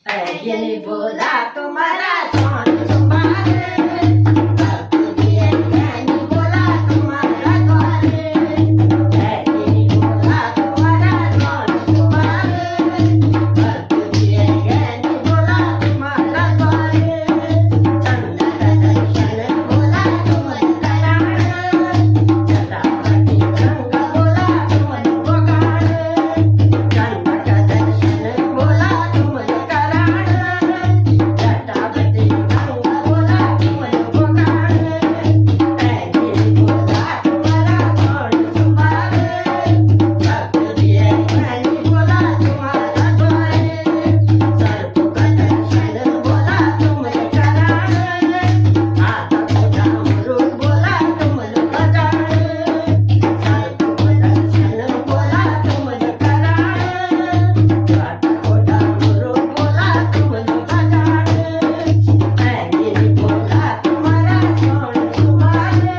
ये बोला तुम्हारा कौन संभाले, भक्त दिए ज्ञानी बोला तुम्हारा द्वारे। ये बोला तुम्हारा कौन संभाले, भक्त दिए ज्ञानी बोला तुम्हारा द्वारे। चंद्र का दर्शन बोला तुम कराण, जटावती रंग बोला तुम गोगाण। चंद्र का दर्शन बोला तुम कराण, जटावती रंग बोला तुम गोगाण। ऐसे बोला तुम्हारा कौन संभाले, भक्त दिए ज्ञानी बोला तुम्हारा द्वारे। सर्प का दर्शन बोला तुम कराण, हाथ को डामरू बोला तुम बजाण। सर्प का दर्शन बोला तुम कराण, हाथ को डामरू बोला तुम बजाण। ऐसे बोला तुम्हारा कौन संभाले,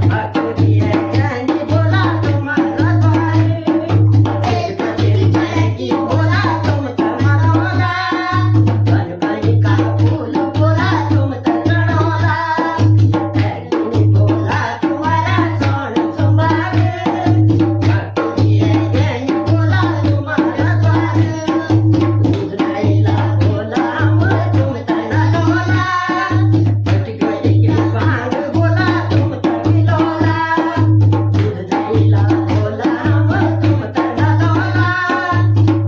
भक्त दिए ज्ञानी बोला तुम्हारा द्वारे। एक दिल जाएगी बोला तुम तमरोला, बन बन का फूल बोला तुम तड़ोला। ऐसे बोला तुम्हारा कौन संभाले, भक्त दिए ज्ञानी बोला तुम्हारा द्वारे। दूध नैला बोला तुम तनलोला, बट गई के भांग बोला तुम तमिलोला। दूध नैला बोला तुम तनलोला,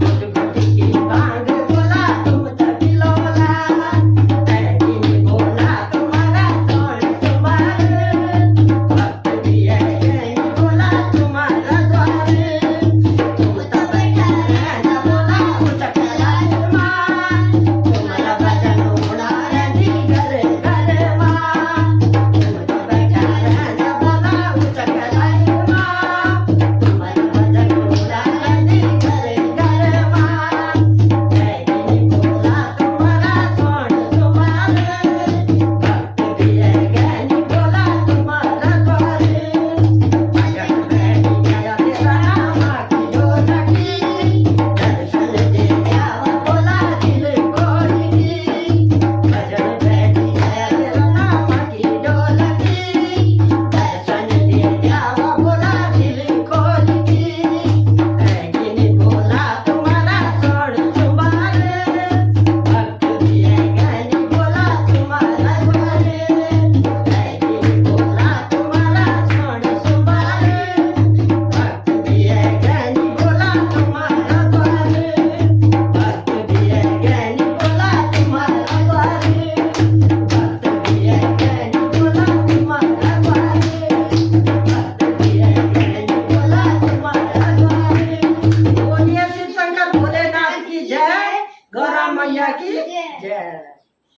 बट गई के भांग बोला तुम तमिलोला। ऐसे बोला तुम्हारा कौन संभाले, भक्त दिए ज्ञानी बोला तुम्हारा द्वारे। तुम तो बैठा रहना बोला उचक लालमान, तुम्हारा भजन होना रंजी घर घर मां। तुम तो बैठा रहना बोला उचक लालमान, तुम्हारा भजन होना रंजी घर घर मां। ऐसे बोला तुम्हारा कौन संभाले, भक्त दिए ज्ञानी बोला तुम्हारा द्वारे। भजन बैठी गया तेरा नाम की ढोलकी, दर्शन दे द्यावा बोला दिल खोलकी। भजन बैठी गया तेरा नाम की ढोलकी, दर्शन दे द्यावा बोला दिल खोलकी। ऐसे बोला तुम्हारा कौन संभाले, भक्त दिए ज्ञानी बोला तुम्हारा द्वारे। ऐसे बोला तुम्हारा कौन संभाले, भक्त दिए ज्ञानी बोला तुम्हारा द्वारे। भक्त दिए ज्ञानी बोला तुम्हारा द्वारे, भक्त दिए ज्ञानी बोला तुम्हारा द्वारे, भक्त दिए ज्ञानी बोला तुम्हारा द्वारे। बोलिए शिव शंकर भोलेनाथ की जय, गौरा मैया की जय।